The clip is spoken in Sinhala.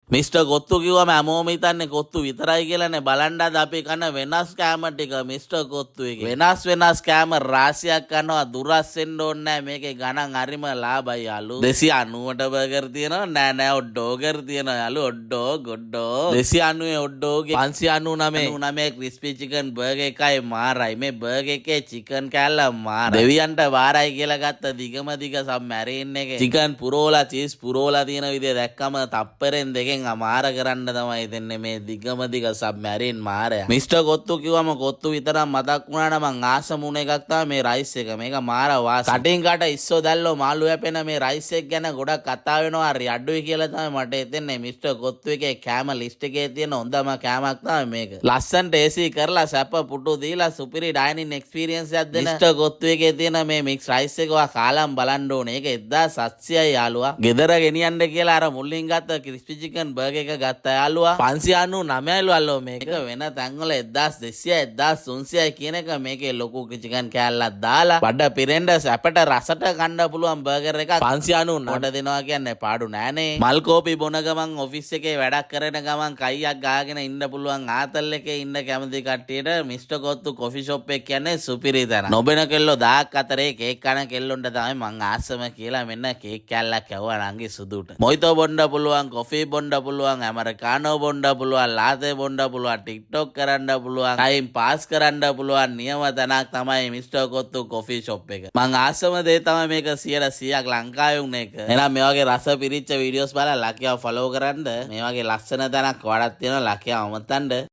මිස්ටර් කොත්තු කිව්වම හැමෝම හිතන්නේ කොත්තු විතරයි කියලානේ. බලන්නද අපි කන වෙනස් කෑම ටික මිස්ටර් කොත්තු එකේ. වෙනස් කෑම රාශියක් කනවා. දුරස් වෙන්න ඕනේ නැහැ. මේකේ ගණන් හරිම ලාභයි යාලු. 290ට බර්ගර් තියෙනවා. නෑ ඔඩ්ඩෝගර් තියෙනවා යාලු. ඔඩ්ඩෝ ගොඩ්ඩෝ 290 ඔඩ්ඩෝගේ 599 ක්‍රිස්පි චිකන් බර්ගර් එකයි මාරයි. මේ බර්ගර් එකේ චිකන් කෑල්ල මාරයි. දෙවියන්ට වාරයි කියලා ගත්ත දිගම දිග සබ් මැරීන් එකේ චිකන් පුරෝලා චීස් පුරෝලා තියෙන විදිය දැක්කම තප්පරෙන් දෙකෙන් අමාර කරන්න තමයි දෙන්නේ මේ දිගම දිග සබ් මැරීන් මාරය. මිස්ටර් කොත්තු කිව්වම කොත්තු විතරක් මතක් වුණා නම් මං ආසම උන එකක් තමයි මේ රයිස් එක. මේක මාර වාස. කටින් කට ඉස්සෝ දැල්ලෝ මාළු යැපෙන මේ රයිස් එක ගැන ගොඩක් කතා වෙනවා. හරි අඩුයි කියලා තමයි මට හිතෙන්නේ. මිස්ටර් කොත්තු එකේ කෑම ලිස්ට් එකේ තියෙන හොඳම කෑමක් තමයි මේක. ලස්සන්ට AC කරලා සැප පුටු දීලා සුපිරි ඩයිනින් එක්ස්පීරියන්ස් එකක් දෙන මිස්ටර් කොත්තු එකේ තියෙන මේ මික්ස් රයිස් එක ඔයා කාලම් බලන්න ඕනේ. ඒක 1700යි යාළුවා. ගෙදර ගෙනියන්න කියලා අර මුලින් ගත්ත ක්‍රිස්පි චිකන් බර්ගර් එක ගත්තා යාළුවා 599යි අල්ලෝ. මේක වෙන තැන්වල 1200 1300යි කියන එක. මේකේ ලොකු චිකන් කෑල්ලක් දාලා බඩ පිරෙන්න සැපට රසට කන්න පුළුවන් බර්ගර් එකක් 599ට දෙනවා කියන්නේ පාඩු නෑනේ. මල් කෝපි බොන ගමන් ඔෆිස් එකේ වැඩක් කරන ගමන් කයියක් ගාගෙන ඉන්න පුළුවන් ආතල් එකේ ඉන්න කැමති කට්ටියට මිස්ටර් කොත්තු කොෆි ෂොප් එක කියන්නේ සුපිරි තැන. නොබෙන කෙල්ලෝ 1000ක් අතරේ කේක් කන කෙල්ලොන්ට තමයි මං ආසම කියලා මෙන්න කේක් කෑල්ලක් කැවුවා නංගි සුදුට. මොයිතෝ බොන්න පුළුවන්, කොෆි බොන්න පුළුවන්, ඇමරිකානෝ බොන්න පුළුවන්, ලාතේ බොන්න පුළුවන්, ටික්ටොක් කරන්න පුළුවන්, ටයිම් පාස් කරන්න පුළුවන් නියම තැනක් තමයි මිස්ටර් කොත්තු කොෆි ෂොප් එක. මං ආසම දේ තමයි මේක 100%ක් ලංකාවේ උන එක. එහෙනම් මේ වගේ රස පිරිච්ච වීඩියෝස් බලලා ලකියව ෆලෝ කරන්න. මේ වගේ ලස්සන තැනක් වඩක් තියෙනවා ලකියව අමතන්න.